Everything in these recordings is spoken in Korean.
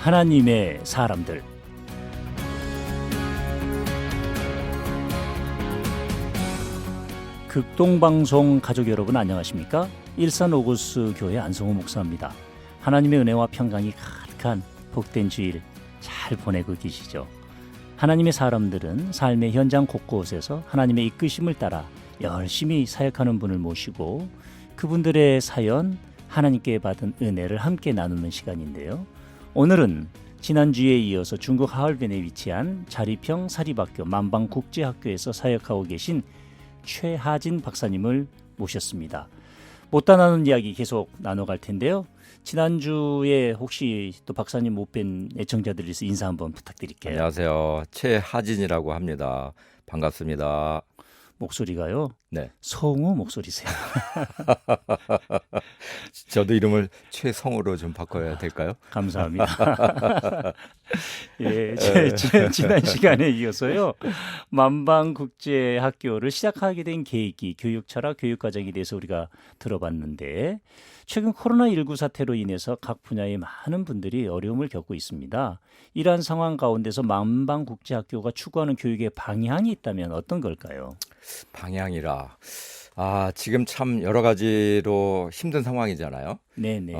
하나님의 사람들. 극동방송 가족 여러분 안녕하십니까? 일산 오구스 교회 안성호 목사입니다. 하나님의 은혜와 평강이 가득한 복된 주일 잘 보내고 계시죠? 하나님의 사람들은 삶의 현장 곳곳에서 하나님의 이끄심을 따라 열심히 사역하는 분을 모시고 그분들의 사연, 하나님께 받은 은혜를 함께 나누는 시간인데요. 오늘은 지난주에 이어서 중국 하얼빈에 위치한 자리평 사립학교 만방국제학교에서 사역하고 계신 최하진 박사님을 모셨습니다. 못다 나눈 이야기 계속 나눠갈 텐데요. 지난주에 혹시 또 박사님 못 뵌 애청자들이 있어 인사 한번 부탁드릴게요. 안녕하세요. 최하진이라고 합니다. 반갑습니다. 목소리가요? 네. 성우 목소리세요. 저도 이름을 최성우로 좀 바꿔야 될까요? 감사합니다. 예, 지난 시간에 이어서요. 만방국제학교를 시작하게 된 계기, 교육 철학, 교육 과정에 대해서 우리가 들어봤는데 최근 코로나19 사태로 인해서 각 분야의 많은 분들이 어려움을 겪고 있습니다. 이러한 상황 가운데서 만방국제학교가 추구하는 교육의 방향이 있다면 어떤 걸까요? 방향이라. 지금 참 여러 가지로 힘든 상황이잖아요. 네네.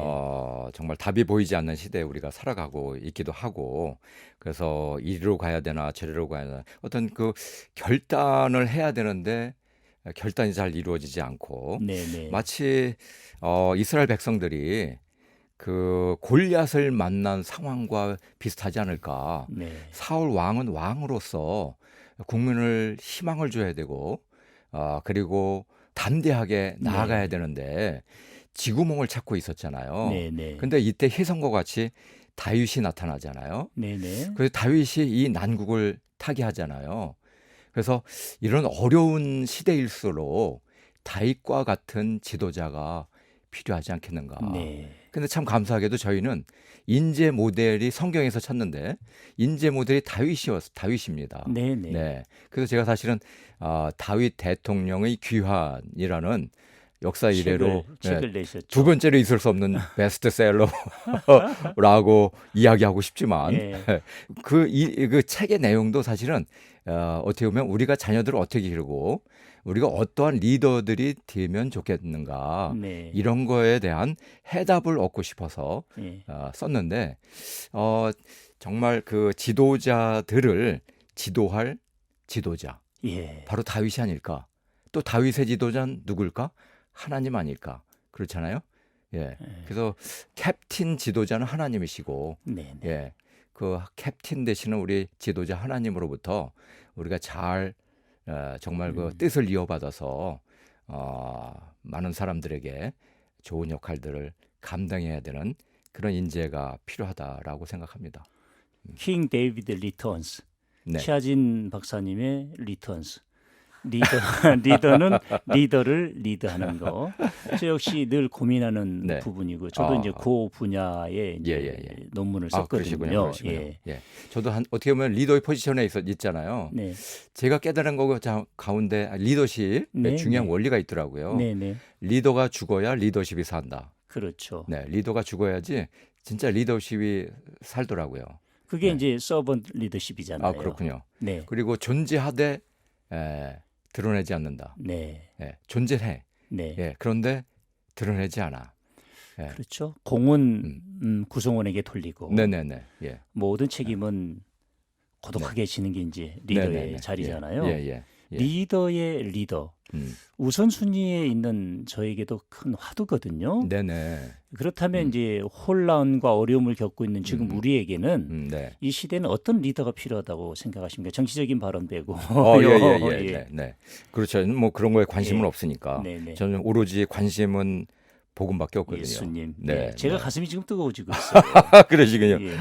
정말 답이 보이지 않는 시대에 우리가 살아가고 있기도 하고, 그래서 이리로 가야 되나 저리로 가야 되나 어떤 그 결단을 해야 되는데 결단이 잘 이루어지지 않고, 네네. 마치 이스라엘 백성들이 그 골리앗을 만난 상황과 비슷하지 않을까. 네. 사울 왕은 왕으로서 국민을 희망을 줘야 되고, 그리고 담대하게 나아가야 네. 되는데 지구멍을 찾고 있었잖아요. 네네. 근데 이때 혜성과 같이 다윗이 나타나잖아요. 네네. 그래서 다윗이 이 난국을 타개하잖아요. 그래서 이런 어려운 시대일수록 다윗과 같은 지도자가 필요하지 않겠는가. 네. 근데 참 감사하게도 저희는 인재 모델이 성경에서 찾는데 인재 모델이 다윗입니다. 네네. 네. 그래서 제가 사실은 다윗 대통령의 귀환이라는 역사 이래로 책을 내셨죠. 두 번째로 있을 수 없는 베스트셀러라고 이야기하고 싶지만 예. 그 책의 내용도 사실은 어떻게 보면 우리가 자녀들을 어떻게 기르고 우리가 어떠한 리더들이 되면 좋겠는가 네. 이런 거에 대한 해답을 얻고 싶어서 예. 썼는데 정말 그 지도자들을 지도할 지도자 예. 바로 다윗이 아닐까. 또 다윗의 지도자는 누굴까? 하나님 아닐까. 그렇잖아요. 예. 그래서 캡틴 지도자는 하나님이시고, 네네. 예. 그 캡틴 되시는 우리 지도자 하나님으로부터 우리가 잘 정말 그 뜻을 이어받아서 많은 사람들에게 좋은 역할들을 감당해야 되는 그런 인재가 필요하다라고 생각합니다. 킹 데이비드 리턴스. 네. 최하진 박사님의 리턴스. 리더는 리더를 리드하는 거. 저 역시 늘 고민하는 네. 부분이고 저도 이제 그 분야에 이제 예. 논문을 그러시군요. 썼거든요. 예. 예. 저도 어떻게 보면 리더의 포지션에 있잖아요. 네. 제가 깨달은 거 가운데 리더십에 네, 중요한 네. 원리가 있더라고요. 네네. 리더가 죽어야 리더십이 산다. 그렇죠. 네, 리더가 죽어야지 진짜 리더십이 살더라고요. 그게 네. 이제 서번트 리더십이잖아요. 그렇군요. 네. 그리고 존재하되 드러내지 않는다. 네. 존재해. 네. 그런데 드러내지 않아. 그렇죠. 공은 구성원에게 돌리고 네네네. 예. 모든 책임은 고독하게 지는 게 이제 리더의 네네네. 자리잖아요. 예. 리더의 리더. 우선순위에 있는 저에게도 큰 화두거든요. 네네. 그렇다면 이제 혼란과 어려움을 겪고 있는 지금 우리에게는 네. 이 시대는 어떤 리더가 필요하다고 생각하십니까? 정치적인 발언 빼고. 예. 네. 그렇죠. 뭐 그런 거에 관심은 예. 없으니까. 네네. 저는 오로지 관심은 복음밖에 없거든요. 예수님. 네. 제가 네. 가슴이 지금 뜨거워지고 있어요. 그러시군요. 예.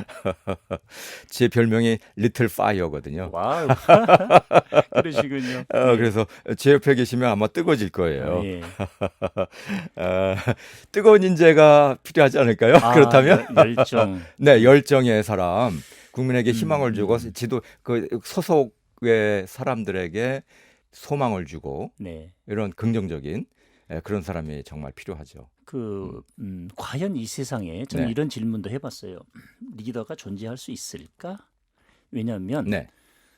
제 별명이 리틀 파이어거든요. 와우. 그러시군요. 그래서 제 옆에 계시면 아마 뜨거워질 거예요. 예. 뜨거운 인재가 필요하지 않을까요? 그렇다면 열정. 네, 열정의 사람, 국민에게 희망을 주고 그 소속의 사람들에게 소망을 주고 네. 이런 긍정적인 그런 사람이 정말 필요하죠. 과연 이 세상에 저는 네. 이런 질문도 해봤어요. 리더가 존재할 수 있을까? 왜냐하면 네.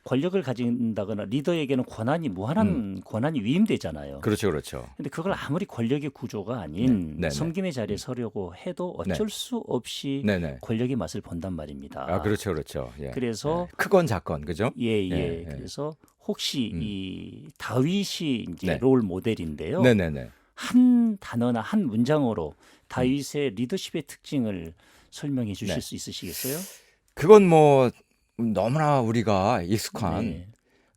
권력을 가진다거나 리더에게는 권한이 무한한 권한이 위임되잖아요. 그렇죠, 그렇죠. 근데 그걸 아무리 권력의 구조가 아닌 네, 네. 섬김의 자리에 서려고 해도 어쩔 수 없이 네, 네. 권력의 맛을 본단 말입니다. 그렇죠, 그렇죠. 예. 그래서 크건 작건, 그죠? 예. 예. 그래서 혹시 이 다윗이 이제 네. 롤 모델인데요. 네, 네, 네. 한 단어나 한 문장으로 다윗의 리더십의 특징을 설명해 주실 네. 수 있으시겠어요? 그건 뭐 너무나 우리가 익숙한 네.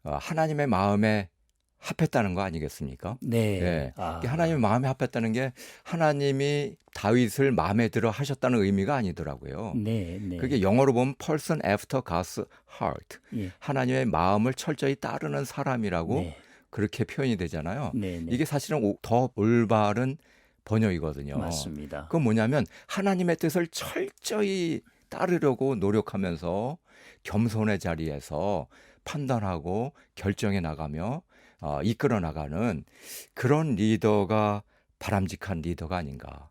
하나님의 마음에 합했다는 거 아니겠습니까? 네. 예. 이게 하나님의 마음에 합했다는 게 하나님이 다윗을 마음에 들어 하셨다는 의미가 아니더라고요. 네. 그게 영어로 보면 person after God's heart. 예. 하나님의 마음을 철저히 따르는 사람이라고 네. 그렇게 표현이 되잖아요. 네. 이게 사실은 더 올바른 번역이거든요. 맞습니다. 그건 뭐냐면 하나님의 뜻을 철저히 따르려고 노력하면서 겸손의 자리에서 판단하고 결정해 나가며 이끌어 나가는 그런 리더가 바람직한 리더가 아닌가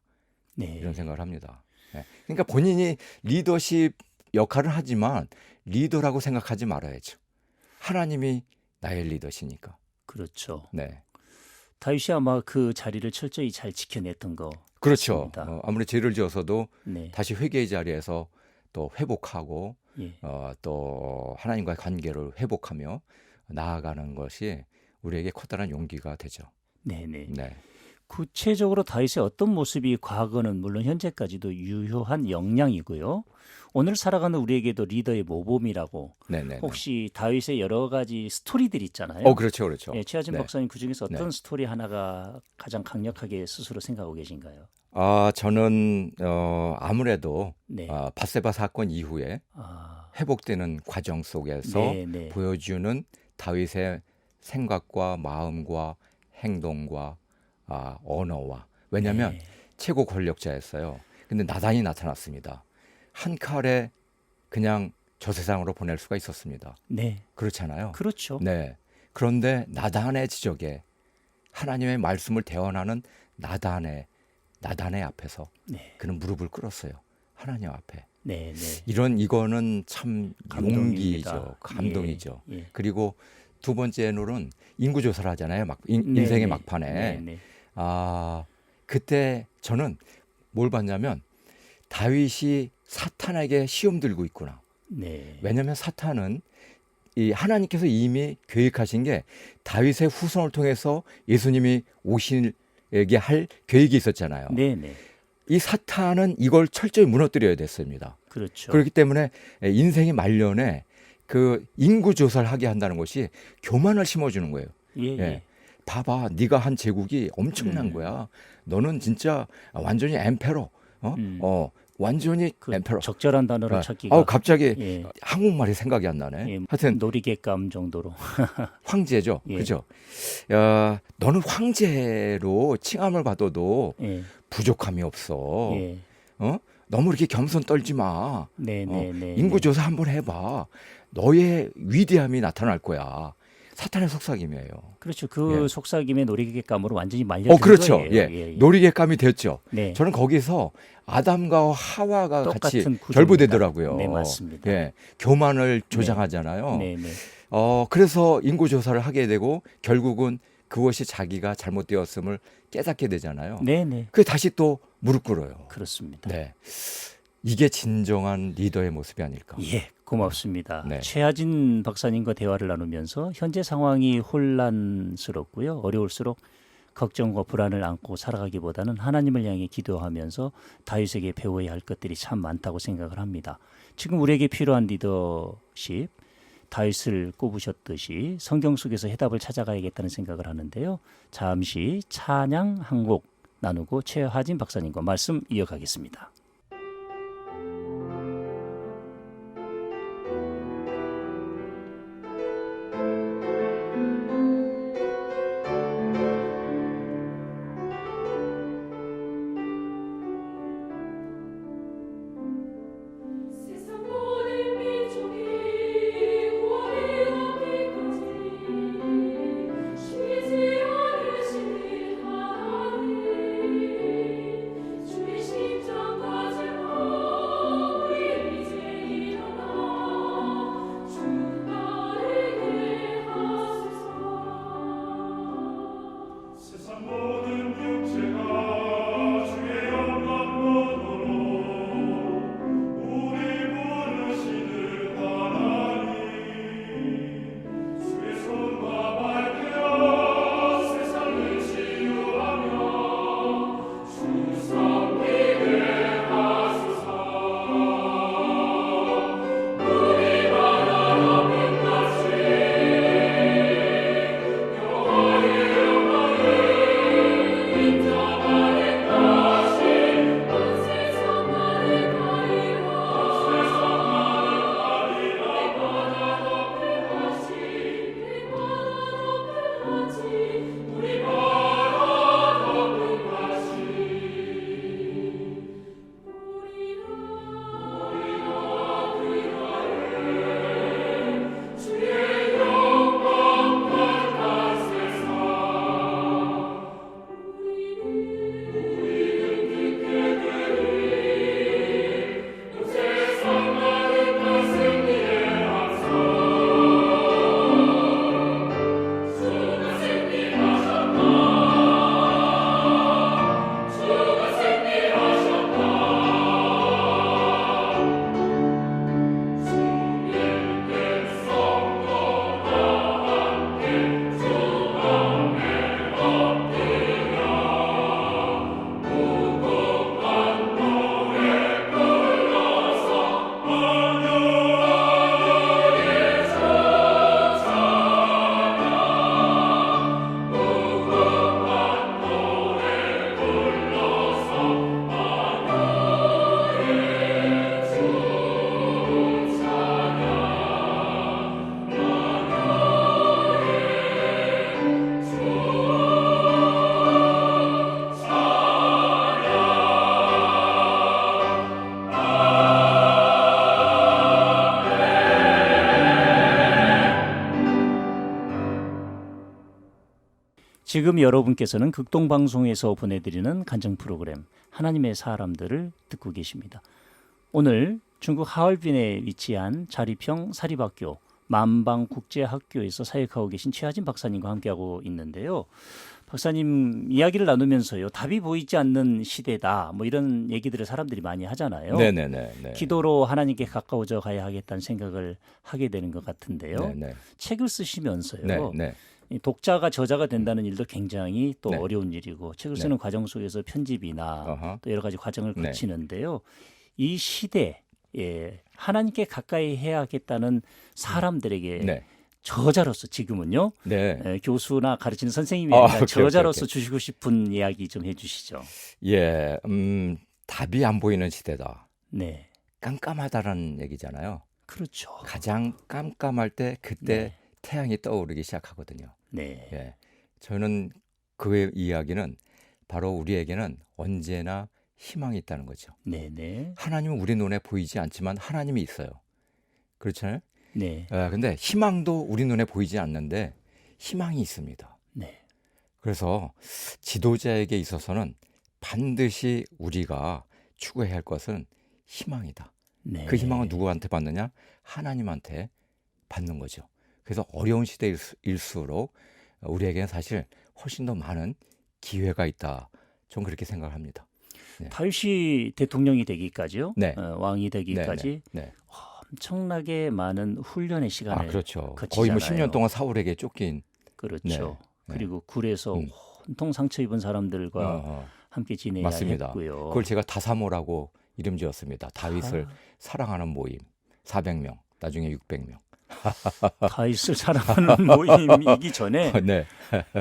네. 이런 생각을 합니다. 네. 그러니까 본인이 리더십 역할을 하지만 리더라고 생각하지 말아야죠. 하나님이 나의 리더시니까. 그렇죠. 네. 다윗이 아마 그 자리를 철저히 잘 지켜냈던 거 그렇죠. 같습니다. 아무리 죄를 지어서도 네. 다시 회개의 자리에서 또 회복하고 예. 또 하나님과의 관계를 회복하며 나아가는 것이 우리에게 커다란 용기가 되죠. 네. 네. 구체적으로 다윗의 어떤 모습이 과거는 물론 현재까지도 유효한 역량이고요. 오늘 살아가는 우리에게도 리더의 모범이라고 네네. 혹시 다윗의 여러 가지 스토리들 있잖아요. 그렇죠, 그렇죠. 예, 최하진 네. 박사님 그 중에서 어떤 네. 스토리 하나가 가장 강력하게 스스로 생각하고 계신가요? 저는 아무래도 네. 밧세바 사건 이후에 회복되는 과정 속에서 네. 보여주는 다윗의 생각과 마음과 행동과 언어와 왜냐하면 네. 최고 권력자였어요. 근데 나단이 나타났습니다. 한 칼에 그냥 저 세상으로 보낼 수가 있었습니다. 네. 그렇잖아요. 그렇죠. 네. 그런데 나단의 지적에 하나님의 말씀을 대언하는 나단의 앞에서 네. 그는 무릎을 꿇었어요. 하나님 앞에. 네. 이거는 참 감동입니다. 용기죠. 감동이죠. 예. 그리고 두 번째로는 인구 조사를 하잖아요. 인생의 네. 막판에. 네. 그때 저는 뭘 봤냐면 다윗이 사탄에게 시험 들고 있구나. 네. 왜냐하면 사탄은 이 하나님께서 이미 계획하신 게 다윗의 후손을 통해서 예수님이 오시게 할 계획이 있었잖아요. 네. 이 사탄은 이걸 철저히 무너뜨려야 됐습니다. 그렇죠. 그렇기 때문에 인생의 말년에 그 인구 조사를 하게 한다는 것이 교만을 심어주는 거예요. 예. 봐봐, 네가 한 제국이 엄청난 거야. 너는 진짜 완전히 엠페로, 완전히 그 엠페로. 적절한 단어를 찾기가 갑자기 예. 한국말이 생각이 안 나네. 예, 하여튼 놀이개감 정도로. 황제죠, 예. 그죠? 너는 황제로 칭함을 받아도 예. 부족함이 없어. 예. 너무 이렇게 겸손 떨지 마. 네. 인구조사 한번 해봐. 너의 위대함이 나타날 거야. 사탄의 속삭임이에요. 그렇죠. 그 예. 속삭임의 놀이개감으로 완전히 말려든 그렇죠. 거예요. 예. 놀이개감이 됐죠. 네. 저는 거기서 아담과 하와가 같이 똑같은 구조입니다. 결부되더라고요. 네, 맞습니다. 예. 교만을 조장하잖아요. 네. 그래서 인구조사를 하게 되고 결국은 그것이 자기가 잘못되었음을 깨닫게 되잖아요. 네. 그 다시 또 무릎 꿇어요. 그렇습니다. 네. 이게 진정한 리더의 모습이 아닐까. 예, 고맙습니다. 네. 최하진 박사님과 대화를 나누면서 현재 상황이 혼란스럽고요. 어려울수록 걱정과 불안을 안고 살아가기보다는 하나님을 향해 기도하면서 다윗에게 배워야 할 것들이 참 많다고 생각을 합니다. 지금 우리에게 필요한 리더십, 다윗을 꼽으셨듯이 성경 속에서 해답을 찾아가야겠다는 생각을 하는데요. 잠시 찬양 한 곡 나누고 최하진 박사님과 말씀 이어가겠습니다. 세상 모든 민족이 구원이 얻기까지 쉬지 않으시니 하나님 지금 여러분께서는 극동방송에서 보내드리는 간증 프로그램 하나님의 사람들을 듣고 계십니다. 오늘 중국 하얼빈에 위치한 자립형 사립학교 만방국제학교에서 사역하고 계신 최하진 박사님과 함께하고 있는데요. 박사님 이야기를 나누면서요. 답이 보이지 않는 시대다. 뭐 이런 얘기들을 사람들이 많이 하잖아요. 네네네. 기도로 하나님께 가까워져 가야 하겠다는 생각을 하게 되는 것 같은데요. 네네. 책을 쓰시면서요. 네. 이 독자가 저자가 된다는 일도 굉장히 또 네. 어려운 일이고 책을 네. 쓰는 과정 속에서 편집이나 어허. 또 여러 가지 과정을 네. 거치는데요. 이 시대에 하나님께 가까이 해야겠다는 사람들에게 네. 저자로서 지금은요. 네. 교수나 가르치는 선생님이 아, 아니라 오케이, 저자로서 오케이. 주시고 싶은 이야기 좀 해주시죠. 예. 답이 안 보이는 시대다. 네, 깜깜하다라는 얘기잖아요. 그렇죠. 가장 깜깜할 때 그때 네. 태양이 떠오르기 시작하거든요. 네, 예. 저는 그 이야기는 바로 우리에게는 언제나 희망이 있다는 거죠. 네, 네, 하나님은 우리 눈에 보이지 않지만 하나님이 있어요. 그렇잖아요. 네, 근데 희망도 우리 눈에 보이지 않는데 희망이 있습니다. 네, 그래서 지도자에게 있어서는 반드시 우리가 추구해야 할 것은 희망이다. 네. 그 희망은 누구한테 받느냐? 하나님한테 받는 거죠. 그래서 어려운 시대일수록 우리에게는 사실 훨씬 더 많은 기회가 있다. 전 그렇게 생각합니다. 다윗이 대통령이 되기까지요. 네. 왕이 되기까지 네. 엄청나게 많은 훈련의 시간을 그렇죠. 거치잖아요. 거의 뭐 10년 동안 사울에게 쫓긴. 그렇죠. 네. 그리고 굴에서 음. 온통 상처 입은 사람들과 함께 지내야 맞습니다. 했고요. 그걸 제가 다사모라고 이름 지었습니다. 다윗을 아. 사랑하는 모임 400명, 나중에 600명. 다윗을 사랑하는 모임이기 전에 네.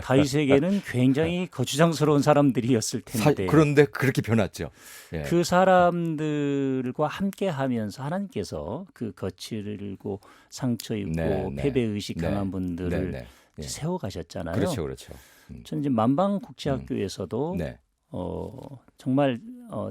다윗에게는 굉장히 거추장스러운 사람들이었을 텐데 그런데 그렇게 변했죠. 예. 그 사람들과 함께하면서 하나님께서 그 거칠고 상처 입고 네, 네. 패배 의식 네. 강한 분들을 네. 예. 세워 가셨잖아요. 그렇죠. 저는 이제 만방국제학교에서도 네. 정말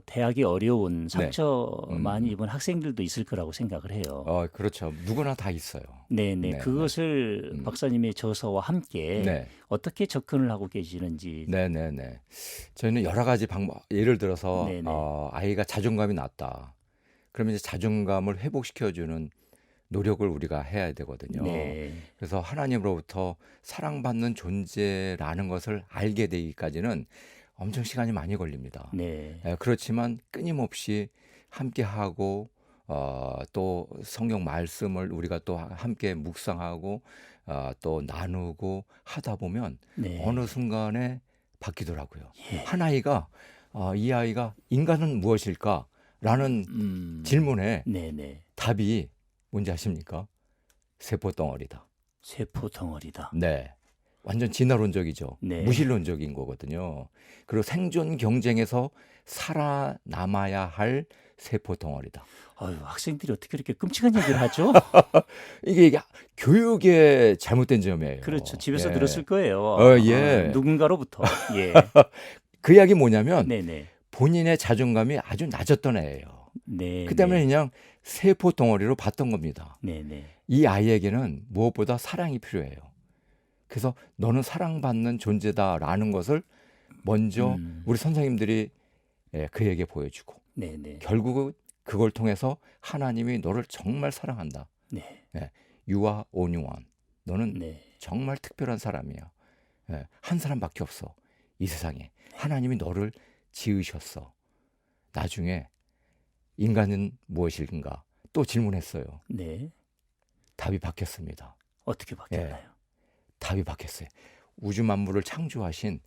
대학이 어려운 상처 네. 많이 입은 학생들도 있을 거라고 생각을 해요. 그렇죠. 누구나 다 있어요. 네네. 네, 그것을 박사님의 저서와 함께 네. 어떻게 접근을 하고 계시는지. 네. 저희는 여러 가지 방법, 예를 들어서 네네. 아이가 자존감이 낮다. 그러면 이제 자존감을 회복시켜주는 노력을 우리가 해야 되거든요. 네. 그래서 하나님으로부터 사랑받는 존재라는 것을 알게 되기까지는 엄청 시간이 많이 걸립니다. 네. 그렇지만 끊임없이 함께하고 또 성경 말씀을 우리가 또 함께 묵상하고 또 나누고 하다 보면 네. 어느 순간에 바뀌더라고요. 한 아이가 이 아이가 인간은 무엇일까라는 질문에 네네. 답이 뭔지 아십니까? 세포 덩어리다. 세포 덩어리다. 네. 완전 진화론적이죠. 네. 무신론적인 거거든요. 그리고 생존 경쟁에서 살아남아야 할 세포 덩어리다. 아유, 학생들이 어떻게 이렇게 끔찍한 얘기를 하죠? 이게 교육의 잘못된 점이에요. 그렇죠. 집에서 예. 들었을 거예요. 예. 누군가로부터. 예. 그 이야기 뭐냐면 네네. 본인의 자존감이 아주 낮았던 애예요. 네. 그 때문에 그냥 세포 덩어리로 봤던 겁니다. 네네. 이 아이에게는 무엇보다 사랑이 필요해요. 그래서 너는 사랑받는 존재다라는 것을 먼저 우리 선생님들이 그에게 보여주고 네네. 결국은 그걸 통해서 하나님이 너를 정말 사랑한다. 네. You are only one. 너는 네. 정말 특별한 사람이야. 한 사람밖에 없어. 이 세상에. 하나님이 너를 지으셨어. 나중에 인간은 무엇인가? 또 질문했어요. 네. 답이 바뀌었습니다. 어떻게 바뀌었나요? 답이 바뀌었어요. 우주 만물을 창조하신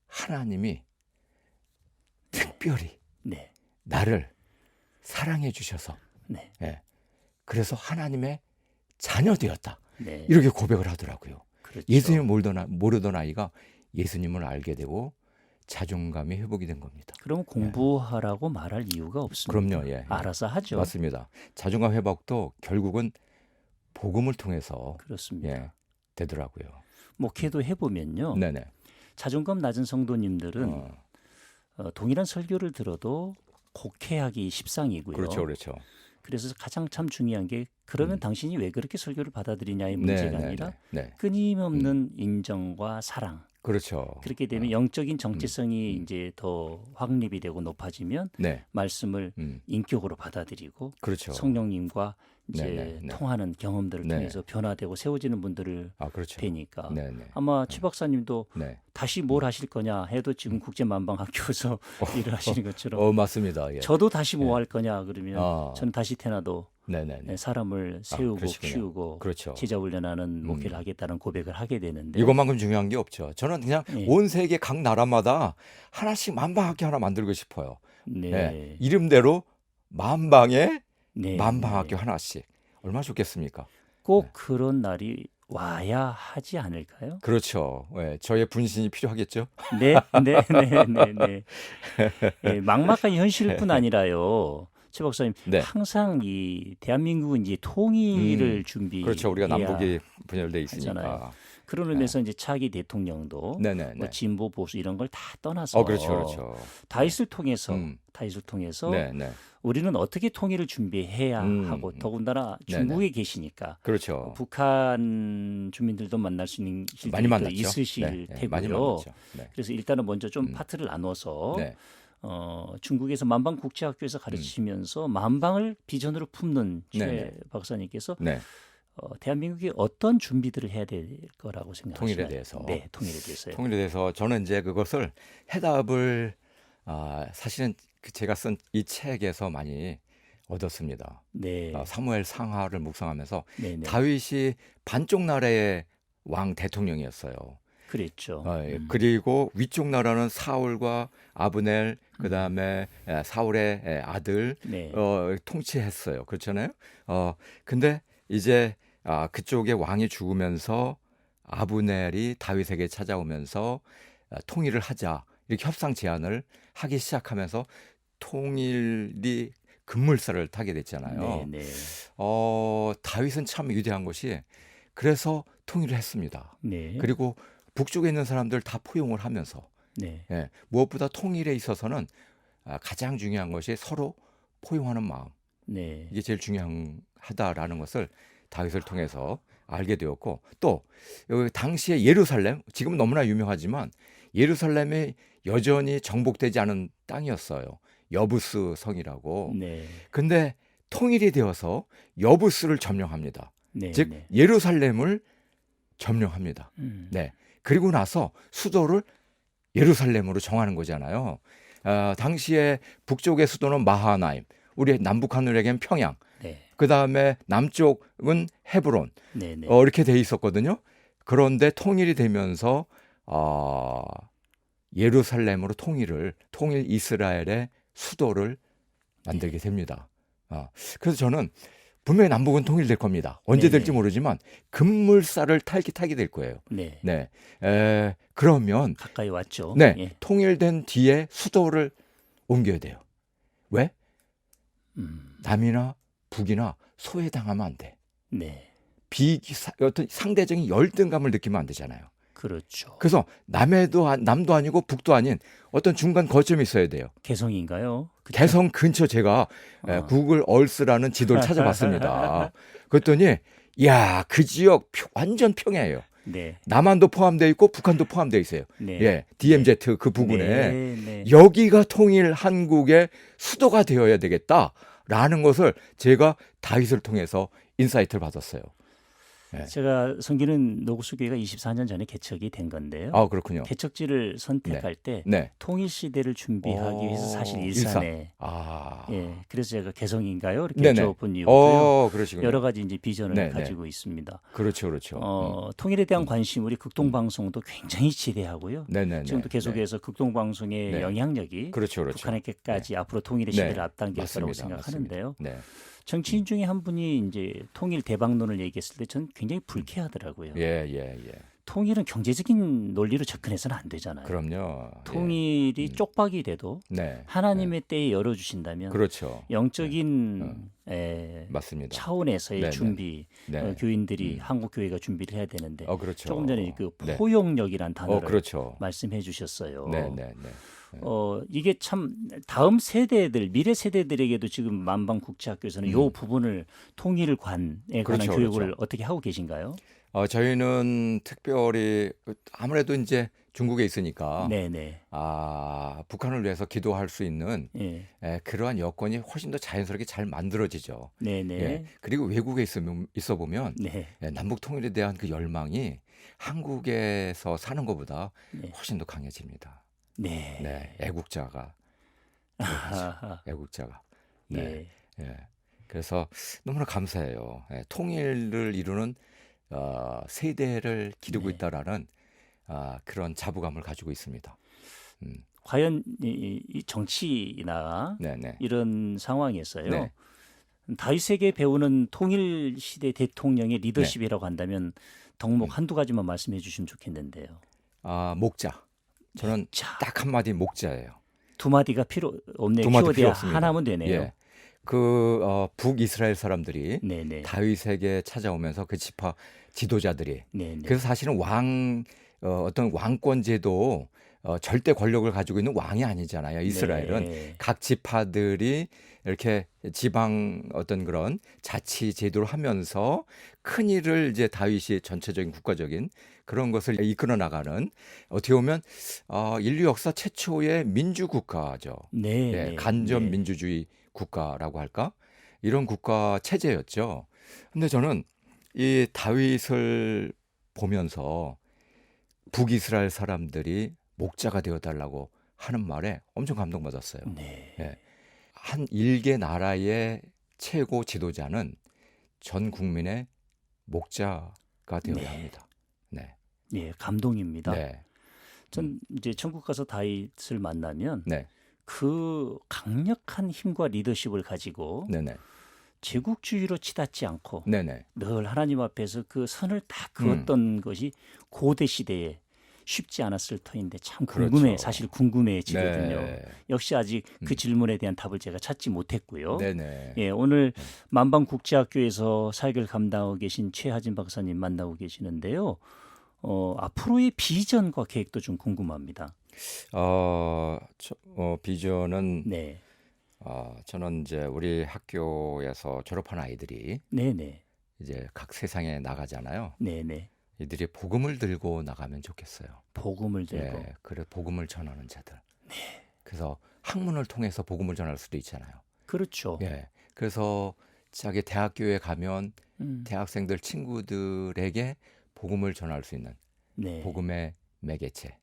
하나님이 특별히 네. 나를 사랑해 주셔서 네. 그래서 하나님의 자녀 되었다. 네. 이렇게 고백을 하더라고요. 그렇죠. 예수님을 모르던 아이가 예수님을 알게 되고 자존감이 회복이 된 겁니다. 그럼 공부하라고 말할 이유가 없습니다. 그럼요. 예. 알아서 하죠. 맞습니다. 자존감 회복도 결국은 복음을 통해서 그렇습니다. 되더라고요. 목회도 해보면요. 네네. 자존감 낮은 성도님들은 동일한 설교를 들어도 곡해하기 십상이고요. 그렇죠. 그래서 가장 참 중요한 게 그러면 당신이 왜 그렇게 설교를 받아들이냐의 문제가 아니라 끊임없는 인정과 사랑 그렇죠. 그렇게 되면 영적인 음, 정체성이 음, 이제 더 확립이 되고 높아지면 네, 말씀을 음, 인격으로 받아들이고 그렇죠. 성령님과 네, 네, 이제 네, 통하는 경험들을 네. 통해서 변화되고 세워지는 분들을 아, 그렇죠. 뵈니까 네, 네, 아마 최 박사님도 네. 다시 뭘 하실 거냐 해도 지금 음. 국제만방학교에서 일을 하시는 것처럼 맞습니다. 예, 저도 다시 뭐 예. 할 거냐 그러면 아, 저는 다시 태어나도 네, 네, 네. 사람을 아, 세우고 그러시군요. 키우고 그렇죠. 제자 훈련하는 목회를 음. 하겠다는 고백을 하게 되는데 이것만큼 중요한 게 없죠. 저는 그냥 예. 온 세계 각 나라마다 하나씩 만방학교 하나 만들고 싶어요. 예, 네. 이름대로 만방의 네. 만방학교 네. 하나씩. 얼마나 좋겠습니까? 꼭 네. 그런 날이 와야 하지 않을까요? 그렇죠. 예, 저의 분신이 필요하겠죠. 네, 네, 네, 네, 네. 예, 막막한 현실뿐 아니라요. 최 박사님, 네. 항상 이 대한민국은 이제 음, 통일을 그렇죠. 우리가 준비해야 남북이 분열돼 하잖아요. 있으니까. 그런 네. 의미에서 이제 차기 대통령도 네네네. 뭐 진보 보수 이런 걸 다 떠나서 그렇죠, 그렇죠. 네. 다윗을 통해서 음, 우리는 어떻게 통일을 준비해야 하고 음, 더군다나 네네. 중국에 계시니까 그렇죠. 북한 주민들도 만날 수 있는 많이 일들이 또 만났죠. 있으실 많이 테고요. 만났죠. 네. 그래서 일단은 먼저 좀 음, 파트를 나눠서 네, 중국에서 만방국제학교에서 가르치시면서 만방을 비전으로 품는 최 네네. 박사님께서 네. 대한민국이 어떤 준비들을 해야 될 거라고 생각하시나요? 통일에 대해서. 네, 통일에 대해서요. 통일에 대해서 저는 이제 그것을 해답을 사실은 제가 쓴 이 책에서 많이 얻었습니다. 네, 사무엘 상하를 묵상하면서 네, 네, 다윗이 반쪽 나라의 왕 대통령이었어요. 그랬죠. 그리고 위쪽 나라는 사울과 아브넬 그다음에 사울의 아들 네, 통치했어요. 그렇잖아요. 근데 이제 그쪽에 왕이 죽으면서 아브넬이 다윗에게 찾아오면서 통일을 하자 이렇게 협상 제안을 하기 시작하면서 통일이 급물살을 타게 됐잖아요. 네, 네, 다윗은 참 위대한 것이 그래서 통일을 했습니다. 네, 그리고 북쪽에 있는 사람들 다 포용을 하면서 네, 무엇보다 통일에 있어서는 가장 중요한 것이 서로 포용하는 마음. 네, 이게 제일 중요하다라는 것을 다윗을 통해서 알게 되었고 또 여기 당시에 예루살렘 지금은 너무나 유명하지만 예루살렘이 여전히 정복되지 않은 땅이었어요. 여부스 성이라고. 네, 근데 통일이 되어서 여부스를 점령합니다. 네, 즉 네. 예루살렘을 점령합니다. 네. 그리고 나서 수도를 예루살렘으로 정하는 거잖아요. 당시에 북쪽의 수도는 마하나임, 우리 남북 하늘에겐 평양, 네, 그 다음에 남쪽은 헤브론, 네, 네, 이렇게 돼 있었거든요. 그런데 통일이 되면서 예루살렘으로 통일 이스라엘의 수도를 만들게 됩니다. 그래서 저는 분명히 남북은 통일될 겁니다. 언제 네, 될지 네. 모르지만 급물살을 타게 될 거예요. 네, 네, 그러면 가까이 왔죠. 네, 예. 통일된 뒤에 수도를 옮겨야 돼요. 왜? 남이나 북이나 소외당하면 안 돼. 네, 어떤 상대적인 열등감을 느끼면 안 되잖아요. 그렇죠. 그래서 남도 아니고 북도 아닌 어떤 중간 거점이 있어야 돼요. 개성인가요? 그쵸? 개성 근처 제가 구글 얼스라는 지도를 찾아봤습니다. 그랬더니 야, 그 지역 완전 평야예요. 네, 남한도 포함되어 있고 북한도 포함되어 있어요. 네, 예, DMZ 그 부근에 네, 네. 여기가 통일 한국의 수도가 되어야 되겠다라는 것을 제가 다윗을 통해서 인사이트를 받았어요. 네. 제가 섬기는 노구수교회가 24년 전에 개척이 된 건데요. 그렇군요. 개척지를 선택할 때 네. 통일 시대를 준비하기 위해서 사실 일산에 예, 그래서 제가 개성인가요? 이렇게 네네. 여쭤본 이유고요. 그러시군요. 여러 가지 이제 비전을 네네. 가지고 있습니다. 그렇죠, 그렇죠. 통일에 대한 관심 우리 극동방송도 굉장히 지대하고요. 네네. 지금도 계속해서 극동방송의 네. 영향력이 그렇죠, 그렇죠. 북한에게까지 앞으로 통일의 네. 시대를 앞당길 거라고 맞습니다, 생각하는데요. 맞습니다. 네. 정치인 중에 한 분이 이제 통일 대박론을 얘기했을 때 저는 굉장히 불쾌하더라고요. 예. 통일은 경제적인 논리로 접근해서는 안 되잖아요. 그럼요. 통일이 쪽박이 돼도 네. 하나님의 때에 열어주신다면 그렇죠. 영적인 맞습니다. 차원에서의 네네. 준비, 네. 교인들이 한국 교회가 준비를 해야 되는데 그렇죠. 조금 전에 그 네. 포용력이란 단어를 그렇죠. 말씀해 주셨어요. 네. 이게 참 다음 세대들, 미래 세대들에게도 지금 만방국제학교에서는 이 부분을 통일관에 관한 그렇죠, 교육을 그렇죠. 어떻게 하고 계신가요? 저희는 특별히 아무래도 이제 중국에 있으니까 네네. 북한을 위해서 기도할 수 있는 예. 그러한 여건이 훨씬 더 자연스럽게 잘 만들어지죠. 네네. 예. 그리고 외국에 있어 보면 네. 남북 통일에 대한 그 열망이 한국에서 사는 것보다 네. 훨씬 더 강해집니다. 네. 네, 애국자가 그러죠. 아하하. 애국자가. 네, 예. 예. 그래서 너무나 감사해요. 통일을 이루는 세대를 기르고 네. 있다라는 그런 자부감을 가지고 있습니다. 음, 과연 이 정치나 네, 네, 이런 상황에서요. 네, 다윗에게 배우는 통일 시대 대통령의 네. 리더십이라고 한다면 덕목 한두 가지만 말씀해 주시면 좋겠는데요. 목자. 저는 자, 딱 한마디 목자예요. 두 마디가 필요 없네요. 두 마디 필요 키워드야 없습니다. 하나면 되네요. 예. 북이스라엘 사람들이 네네. 다윗에게 찾아오면서 그 지파 지도자들이 네네. 그래서 사실은 어떤 왕권제도 절대 권력을 가지고 있는 왕이 아니잖아요. 이스라엘은 네. 각 지파들이 이렇게 지방 어떤 그런 자치 제도를 하면서 큰 일을 이제 다윗이 전체적인 국가적인 그런 것을 이끌어 나가는 어떻게 보면 인류 역사 최초의 민주 국가죠. 네. 예, 네. 간접 네. 민주주의 국가라고 할까? 이런 국가 체제였죠. 근데 저는 이 다윗을 보면서 북이스라엘 사람들이 목자가 되어 달라고 하는 말에 엄청 감동받았어요. 네. 예. 한 일개 나라의 최고 지도자는 전 국민의 목자가 되어야 네. 합니다. 네. 예, 감동입니다. 네. 전 이제 천국 가서 다윗을 만나면 네. 그 강력한 힘과 리더십을 가지고 네, 네. 제국주의로 치닫지 않고 네, 네. 늘 하나님 앞에서 그 선을 다 그었던 것이 고대 시대에 쉽지 않았을 터인데 참 궁금해 그렇죠. 사실 궁금해지거든요. 네. 역시 아직 그 질문에 대한 답을 제가 찾지 못했고요. 네, 네. 예, 오늘 만방국제학교에서 사역을 감당하고 계신 최하진 박사님 만나고 계시는데요. 앞으로의 비전과 계획도 좀 궁금합니다. 비전은 네, 저는 이제 우리 학교에서 졸업한 아이들이 네네, 이제 각 세상에 나가잖아요. 네네. 이들이 복음을 들고 나가면 좋겠어요. 복음을 들고. 예, 그래 복음을 전하는 자들. 그래서 학문을 통해서 복음을 전할 수도 있잖아요. 그렇죠. 예, 그래서 자기 대학교에 가면 음, 대학생들 친구들에게 복음을 전할 수 있는 네. 복음의 매개체.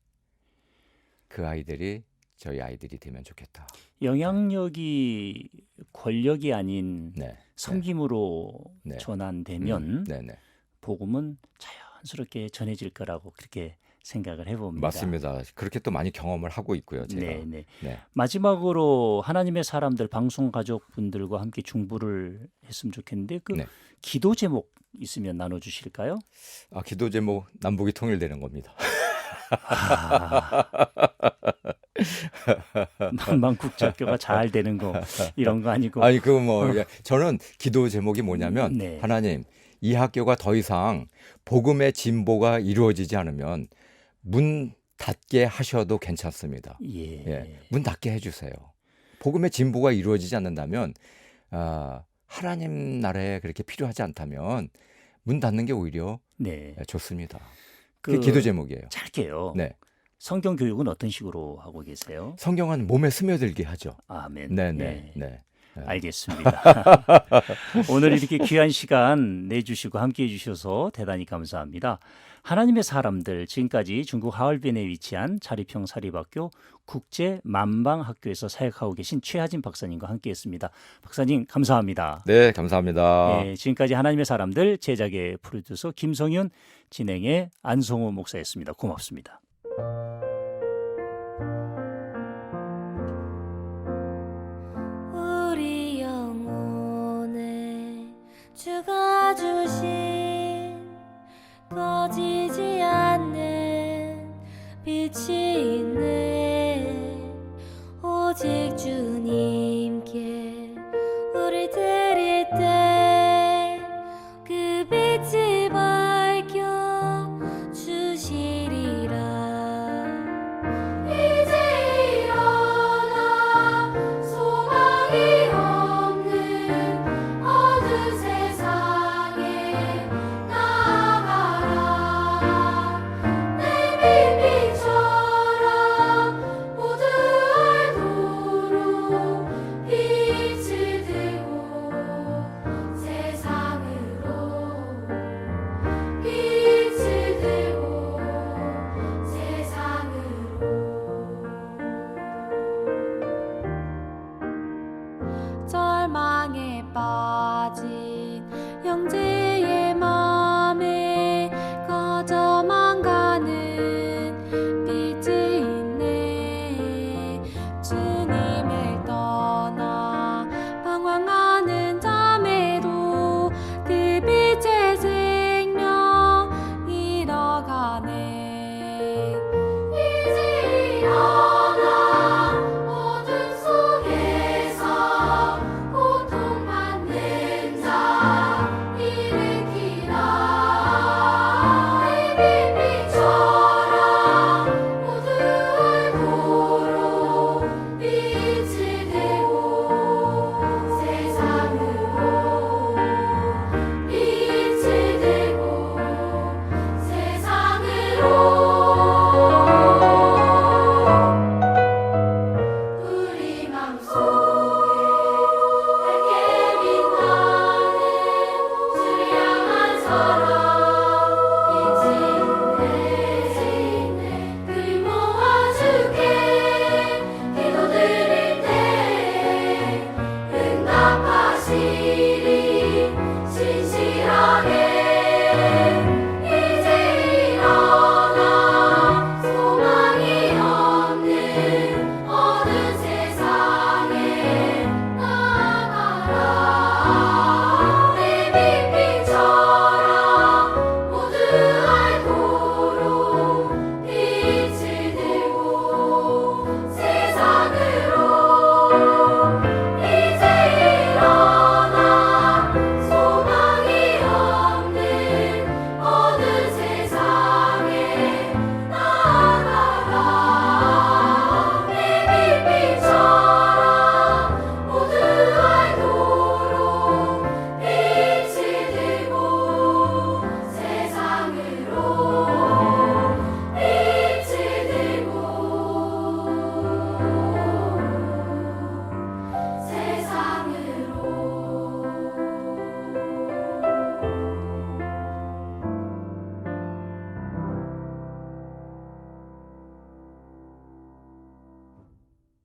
그 아이들이 저희 아이들이 되면 좋겠다. 영향력이 권력이 아닌 네, 섬김으로 네. 전환되면 네, 네. 복음은 자연스럽게 전해질 거라고 그렇게 생각을 해봅니다. 맞습니다. 그렇게 또 많이 경험을 하고 있고요, 제가. 네, 네. 네. 마지막으로 하나님의 사람들 방송 가족분들과 함께 중보를 했으면 좋겠는데 그 네. 기도 제목 있으면 나눠주실까요? 기도 제목 남북이 통일되는 겁니다. 만방국제학교가 잘 되는 거 이런 거 아니고 아니 저는 기도 제목이 뭐냐면 네. 하나님 이 학교가 더 이상 복음의 진보가 이루어지지 않으면 문 닫게 하셔도 괜찮습니다. 예. 예, 문 닫게 해주세요. 복음의 진보가 이루어지지 않는다면 하나님 나라에 그렇게 필요하지 않다면 문 닫는 게 오히려 네. 좋습니다. 그 그게 기도 제목이에요. 짧게요. 네, 성경 교육은 어떤 식으로 하고 계세요? 성경은 몸에 스며들게 하죠. 아멘. 네, 예. 네, 네. 알겠습니다. 오늘 이렇게 귀한 시간 내주시고 함께해 주셔서 대단히 감사합니다. 하나님의 사람들 지금까지 중국 하얼빈에 위치한 자립형 사립학교 국제만방학교에서 사역하고 계신 최하진 박사님과 함께했습니다. 박사님 감사합니다. 네, 감사합니다. 예, 지금까지 하나님의 사람들 제작의 프로듀서 김성윤 진행의 안성호 목사였습니다. 고맙습니다. 우리 영혼에 주가 주신 꺼지지 않는 빛이 있네. 오직 주님께 우리 드릴 때 그 빛이 밝혀 주시리라. 이제 일어나 소망이 없는 어두운 세상에 나아가라. 안에